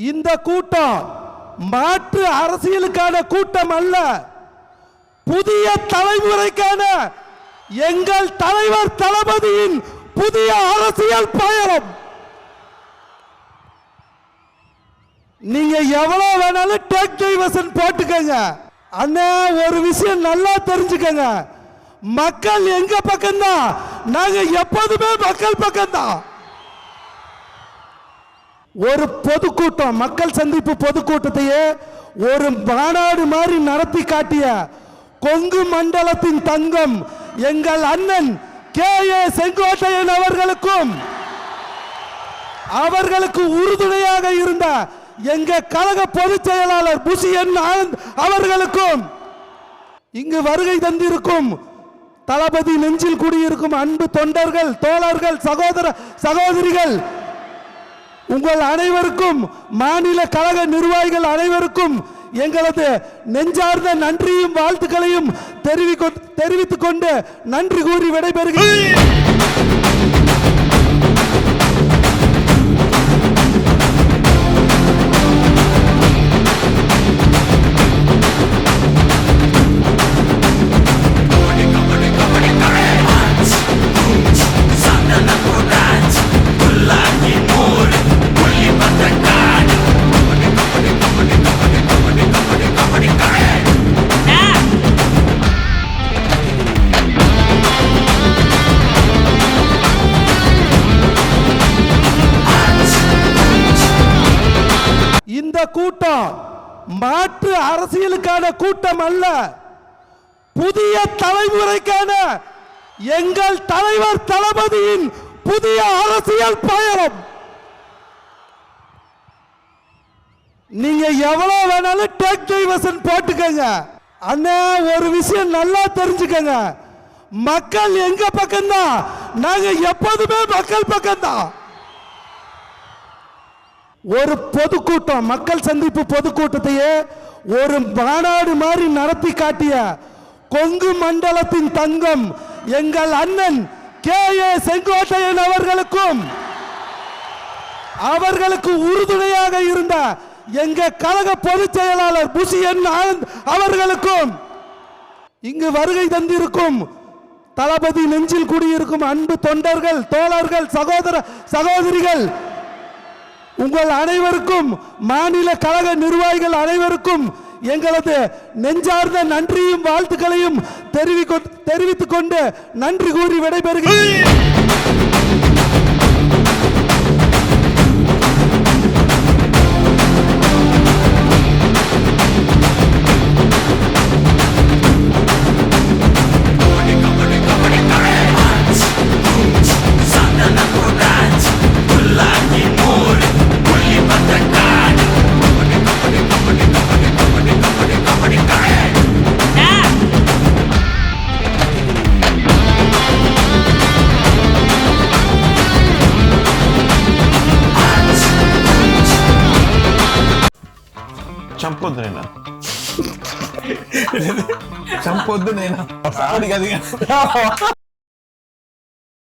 இந்த கூட்டம் மாற்று அரசியலுக்கான கூட்டம் அல்ல, புதிய தலைமுறைக்கான எங்கள் தலைவர் தளபதியின் புதிய அரசியல் பயணம். நீங்க எவ்வளவு வேணாலும் டேக் டைவர்ஷன் போட்டுக்கங்க. அண்ணா ஒரு விஷயம் நல்லா தெரிஞ்சுக்கங்க, மக்கள் எங்க பக்கம்தான், நாங்க எப்போதுமே மக்கள் பக்கம்தான். ஒரு பொதுக்கூட்டம், மக்கள் சந்திப்பு பொதுக்கூட்டத்தையே ஒரு மாநாடு மாதிரி நடத்தி காட்டிய கொங்கு மண்டலத்தின் தங்கம் எங்கள் அண்ணன் கே.ஏ. செங்கோட்டையன் அவர்களுக்கும் அவர்களுக்கு உறுதுணையாக இருந்த எங்க கழக பொதுச் செயலாளர் புஷியன் ஆனந்த் அவர்களுக்கும் இங்கு வருகை தந்திருக்கும் தளபதி நெஞ்சில் குடியிருக்கும் அன்பு தொண்டர்கள், தோழர்கள், சகோதர சகோதரிகள் உங்கள் அனைவருக்கும், மாநில கழக நிர்வாகிகள் அனைவருக்கும் எங்களது நெஞ்சார்ந்த நன்றியும் வாழ்த்துக்களையும் தெரிவித்துக் கொண்டு நன்றி கூறி விடைபெறுகிறேன். இந்த கூட்டம் மாற்று அரசியலுக்கான கூட்டம் அல்ல, புதிய தலைமுறைக்கான எங்கள் தலைவர் தளபதியின் புதிய அரசியல் பயணம். நீங்க எவ்வளவு வேணாலும் டேக் டைவர்ஷன் போட்டுக்கங்க. அண்ணா ஒரு விஷயம் நல்லா தெரிஞ்சுக்கங்க, மக்கள் எங்க பக்கம்தான், நாங்க எப்போதுமே மக்கள் பக்கம்தான். ஒரு பொதுக்கூட்டம், மக்கள் சந்திப்பு பொதுக்கூட்டத்தையே ஒரு மாநாடு மாதிரி நடத்தி காட்டிய கொங்கு மண்டலத்தின் தங்கம் எங்கள் அண்ணன் கே.ஏ. செங்கோட்டையன் அவர்களுக்கும் அவர்களுக்கு உறுதுணையாக இருந்த எங்க கழக பொதுச் செயலாளர் புஷியன் ஆனந்த் அவர்களுக்கும் இங்கு வருகை தந்திருக்கும் தளபதி நெஞ்சில் குடியிருக்கும் அன்பு தொண்டர்கள், தோழர்கள், சகோதர சகோதரிகள் உங்கள் அனைவருக்கும், மாநில கழக நிர்வாகிகள் அனைவருக்கும் எங்களது நெஞ்சார்ந்த நன்றியும் வாழ்த்துக்களையும் தெரிவித்துக் கொண்டு நன்றி கூறி விடைபெறுகிறேன். చంపొద్దు నేను చంపొద్దు నేను